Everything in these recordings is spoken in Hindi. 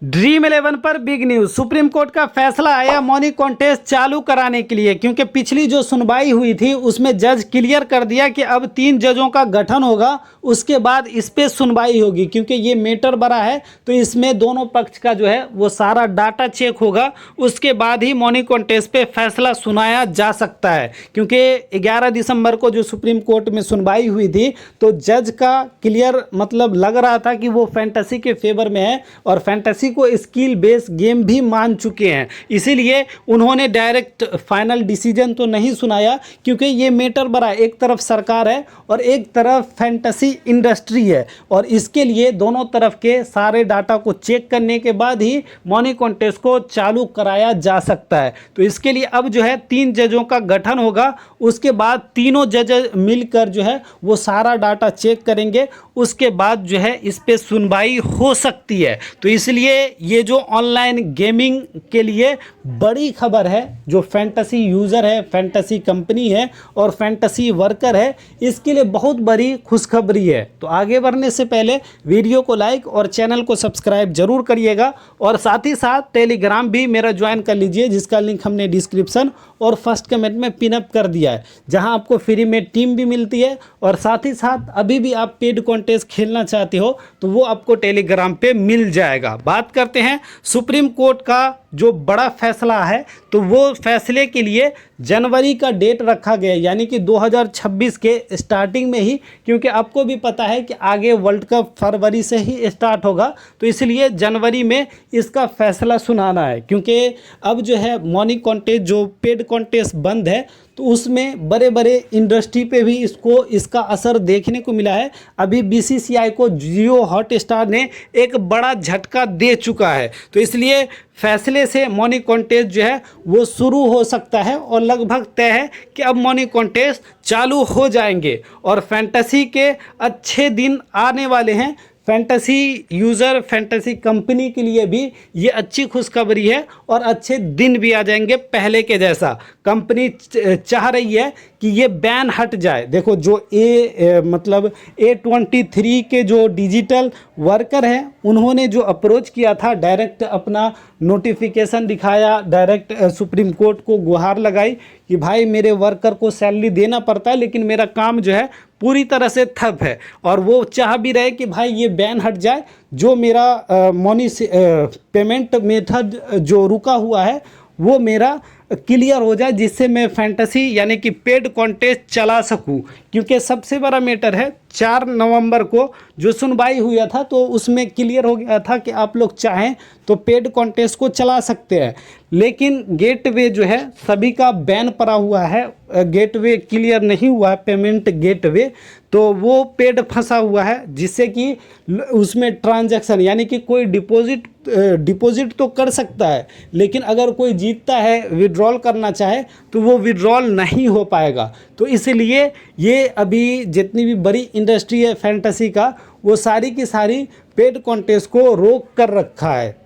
ड्रीम 11 पर बिग न्यूज। सुप्रीम कोर्ट का फैसला आया मनी कॉन्टेस्ट चालू कराने के लिए, क्योंकि पिछली जो सुनवाई हुई थी उसमें जज क्लियर कर दिया कि अब 3 जजों का गठन होगा, उसके बाद इस पे सुनवाई होगी। क्योंकि ये मैटर बड़ा है तो इसमें दोनों पक्ष का जो है वो सारा डाटा चेक होगा, उसके बाद ही मनी कॉन्टेस्ट पे फैसला सुनाया जा सकता है। क्योंकि 11 दिसंबर को जो सुप्रीम कोर्ट में सुनवाई हुई थी तो जज का क्लियर मतलब लग रहा था कि वो फैंटेसी के फेवर में है और फैंटेसी को स्किल बेस गेम भी मान चुके हैं, इसीलिए उन्होंने डायरेक्ट फाइनल डिसीजन तो नहीं सुनाया। क्योंकि ये मैटर बड़ा, एक तरफ सरकार है और एक तरफ फैंटेसी इंडस्ट्री है, और इसके लिए दोनों तरफ के सारे डाटा को चेक करने के बाद ही मनी कॉन्टेस्ट को चालू कराया जा सकता है। तो इसके लिए अब जो है 3 जजों का गठन होगा, उसके बाद तीनों जज मिलकर जो है वो सारा डाटा चेक करेंगे, उसके बाद जो है इस पे सुनवाई हो सकती है। तो इसलिए ये जो ऑनलाइन गेमिंग के लिए बड़ी खबर है, जो फैंटेसी यूज़र है, फैंटेसी कंपनी है और फैंटेसी वर्कर है, इसके लिए बहुत बड़ी खुशखबरी है। तो आगे बढ़ने से पहले वीडियो को लाइक और चैनल को सब्सक्राइब जरूर करिएगा, और साथ ही साथ टेलीग्राम भी मेरा ज्वाइन कर लीजिए, जिसका लिंक हमने डिस्क्रिप्शन और फर्स्ट कमेंट में पिनअप कर दिया है, जहां आपको फ्री में टीम भी मिलती है, और साथ ही साथ अभी भी आप पेड कॉन्टेस्ट खेलना चाहते हो तो वो आपको टेलीग्राम पे मिल जाएगा। बात करते हैं सुप्रीम कोर्ट का जो बड़ा फैसला है, तो वो फैसले के लिए जनवरी का डेट रखा गया, यानी कि 2026 के स्टार्टिंग में ही। क्योंकि आपको भी पता है कि आगे वर्ल्ड कप फरवरी से ही स्टार्ट होगा, तो इसलिए जनवरी में इसका फैसला सुनाना है। क्योंकि अब जो है मनी कॉन्टेस्ट जो पेड कॉन्टेस्ट बंद है, तो उसमें बड़े बड़े इंडस्ट्री पे भी इसका असर देखने को मिला है। अभी बीसीसीआई को जियो हॉटस्टार ने एक बड़ा झटका दे चुका है, तो इसलिए फैसले से मनी कॉन्टेस्ट जो है वो शुरू हो सकता है, और लगभग तय है कि अब मनी कॉन्टेस्ट चालू हो जाएंगे और फैंटेसी के अच्छे दिन आने वाले हैं। फैंटेसी यूज़र, फैंटेसी कंपनी के लिए भी ये अच्छी खुशखबरी है और अच्छे दिन भी आ जाएंगे पहले के जैसा। कंपनी चाह रही है कि ये बैन हट जाए। देखो जो मतलब A23 के जो डिजिटल वर्कर हैं, उन्होंने जो अप्रोच किया था, डायरेक्ट अपना नोटिफिकेशन दिखाया, डायरेक्ट सुप्रीम कोर्ट को गुहार लगाई कि भाई मेरे वर्कर को सैलरी देना पड़ता है लेकिन मेरा काम जो है पूरी तरह से ठप है, और वो चाह भी रहे कि भाई ये बैन हट जाए, जो मेरा मनी पेमेंट मेथड जो रुका हुआ है वो मेरा क्लियर हो जाए, जिससे मैं फैंटेसी यानी कि पेड कॉन्टेस्ट चला सकूं। क्योंकि सबसे बड़ा मैटर है 4 नवंबर को जो सुनवाई हुआ था तो उसमें क्लियर हो गया था कि आप लोग चाहें तो पेड कॉन्टेस्ट को चला सकते हैं, लेकिन गेटवे जो है सभी का बैन पड़ा हुआ है, गेटवे क्लियर नहीं हुआ है, पेमेंट गेटवे, तो वो पेड फंसा हुआ है, जिससे कि उसमें ट्रांजैक्शन यानी कि कोई डिपॉजिट तो कर सकता है, लेकिन अगर कोई जीतता है, विड्रॉल करना चाहे तो वो विड्रॉल नहीं हो पाएगा। तो इसलिए ये अभी जितनी भी बड़ी इंडस्ट्री है फैंटेसी का, वो सारी की सारी पेड कॉन्टेस्ट को रोक कर रखा है।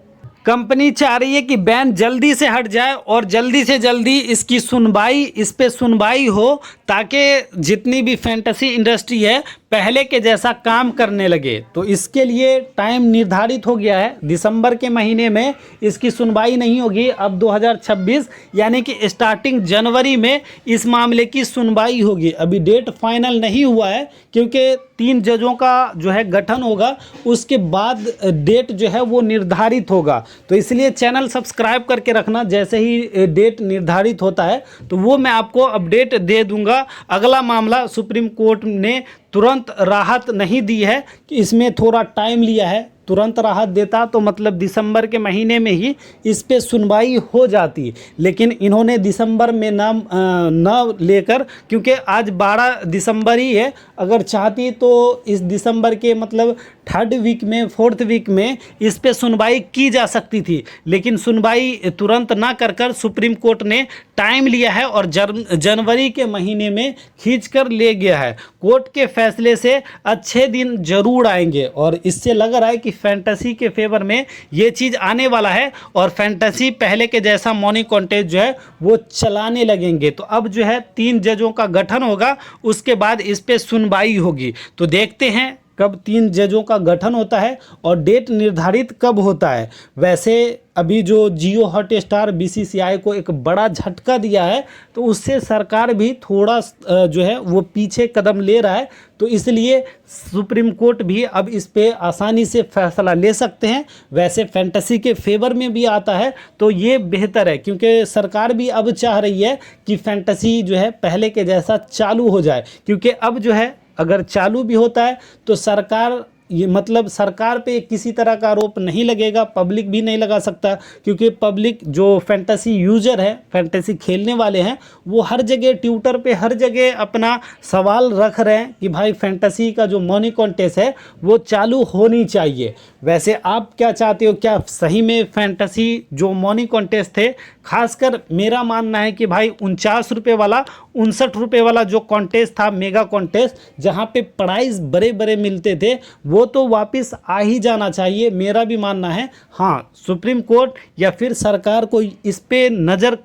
कंपनी चाह रही है कि बैन जल्दी से हट जाए और जल्दी से जल्दी इसकी सुनवाई, इस पे सुनवाई हो, ताकि जितनी भी फैंटेसी इंडस्ट्री है पहले के जैसा काम करने लगे। तो इसके लिए टाइम निर्धारित हो गया है, दिसंबर के महीने में इसकी सुनवाई नहीं होगी, अब 2026 यानी कि स्टार्टिंग जनवरी में इस मामले की सुनवाई होगी। अभी डेट फाइनल नहीं हुआ है, क्योंकि 3 जजों का जो है गठन होगा, उसके बाद डेट जो है वो निर्धारित होगा। तो इसलिए चैनल सब्सक्राइब करके रखना, जैसे ही डेट निर्धारित होता है तो वो मैं आपको अपडेट दे दूंगा। अगला मामला सुप्रीम कोर्ट ने तुरंत राहत नहीं दी है, कि इसमें थोड़ा टाइम लिया है। तुरंत राहत देता तो मतलब दिसंबर के महीने में ही इस पे सुनवाई हो जाती, लेकिन इन्होंने दिसंबर में न लेकर, क्योंकि आज 12 दिसंबर ही है, अगर चाहती तो इस दिसंबर के मतलब 3rd वीक में, 4th वीक में इस पे सुनवाई की जा सकती थी, लेकिन सुनवाई तुरंत ना कर सुप्रीम कोर्ट ने टाइम लिया है और जनवरी के महीने में खींच कर ले गया है। कोर्ट के फैसले से अच्छे दिन जरूर आएंगे, और इससे लग रहा है कि फैंटेसी के फेवर में ये चीज़ आने वाला है, और फैंटेसी पहले के जैसा मनी कॉन्टेस्ट जो है वो चलाने लगेंगे। तो अब जो है 3 जजों का गठन होगा, उसके बाद इस पे सुनवाई होगी। तो देखते हैं कब 3 जजों का गठन होता है और डेट निर्धारित कब होता है। वैसे अभी जो जियो हॉटस्टार बीसीसीआई को एक बड़ा झटका दिया है, तो उससे सरकार भी थोड़ा जो है वो पीछे कदम ले रहा है, तो इसलिए सुप्रीम कोर्ट भी अब इस पे आसानी से फैसला ले सकते हैं। वैसे फैंटेसी के फेवर में भी आता है तो ये बेहतर है, क्योंकि सरकार भी अब चाह रही है कि फैंटेसी जो है पहले के जैसा चालू हो जाए, क्योंकि अब जो है अगर चालू भी होता है तो सरकार ये मतलब सरकार पे किसी तरह का आरोप नहीं लगेगा, पब्लिक भी नहीं लगा सकता, क्योंकि पब्लिक जो फैंटेसी यूजर है, फैंटेसी खेलने वाले हैं, वो हर जगह ट्विटर पे हर जगह अपना सवाल रख रहे हैं कि भाई फैंटेसी का जो मनी कॉन्टेस्ट है वो चालू होनी चाहिए। वैसे आप क्या चाहते हो, क्या सही में फैंटेसी जो मनी कॉन्टेस्ट थे, खासकर मेरा मानना है कि भाई 49 रुपये वाला 59 रुपये वाला जो कॉन्टेस्ट था, मेगा कॉन्टेस्ट, जहाँ पे प्राइज़ बड़े बड़े मिलते थे, वो तो वापस आ ही जाना चाहिए, मेरा भी मानना है। हाँ, सुप्रीम कोर्ट या फिर सरकार को इस पे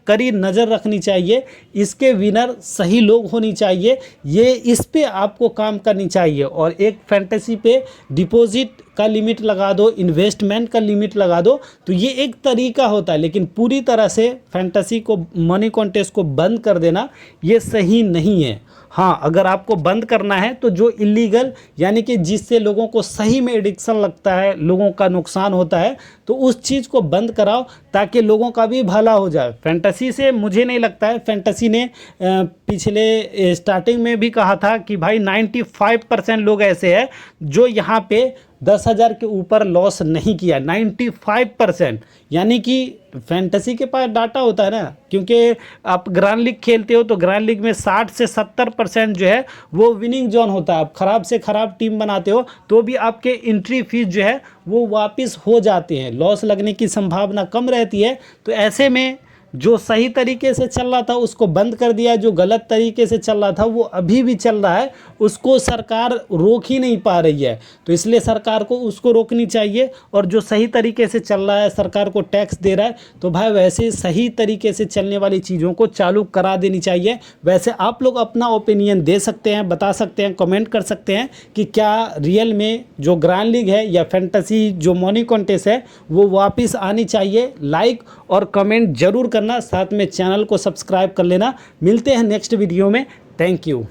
कड़ी नज़र रखनी चाहिए, इसके विनर सही लोग होनी चाहिए, ये इस पे आपको काम करनी चाहिए। और एक फैंटेसी पे डिपॉजिट का लिमिट लगा दो, इन्वेस्टमेंट का लिमिट लगा दो, तो ये एक तरीका होता है, लेकिन पूरी तरह से फैंटेसी को, मनी कॉन्टेस्ट को बंद कर देना ये सही नहीं है। हाँ, अगर आपको बंद करना है तो जो इलीगल, यानी कि जिससे लोगों को सही में एडिक्शन लगता है, लोगों का नुकसान होता है, तो उस चीज़ को बंद कराओ ताकि लोगों का भी भला हो जाए। फैंटेसी से मुझे नहीं लगता है, फैंटेसी ने पिछले स्टार्टिंग में भी कहा था कि भाई 95% लोग ऐसे हैं जो यहाँ पे 10,000 के ऊपर लॉस नहीं किया, 95%। यानी कि फैंटेसी के पास डाटा होता है ना, क्योंकि आप ग्रैंड लीग खेलते हो तो ग्रैंड लीग में 60 से 70% जो है वो विनिंग जोन होता है। आप ख़राब से ख़राब टीम बनाते हो तो भी आपके एंट्री फीस जो है वो वापस हो जाते हैं, लॉस लगने की संभावना कम रहती है। तो ऐसे में जो सही तरीके से चल रहा था उसको बंद कर दिया, जो गलत तरीके से चल रहा था वो अभी भी चल रहा है, उसको सरकार रोक ही नहीं पा रही है। तो इसलिए सरकार को उसको रोकनी चाहिए, और जो सही तरीके से चल रहा है, सरकार को टैक्स दे रहा है, तो भाई वैसे सही तरीके से चलने वाली चीज़ों को चालू करा देनी चाहिए। वैसे आप लोग अपना ओपिनियन दे सकते हैं, बता सकते हैं, कमेंट कर सकते हैं कि क्या रियल में जो ग्रैंड लीग है या फैंटेसी जो मनी कॉन्टेस्ट है वो वापस आनी चाहिए। लाइक और कमेंट जरूर करना, साथ में चैनल को सब्सक्राइब कर लेना। मिलते हैं नेक्स्ट वीडियो में। Thank you.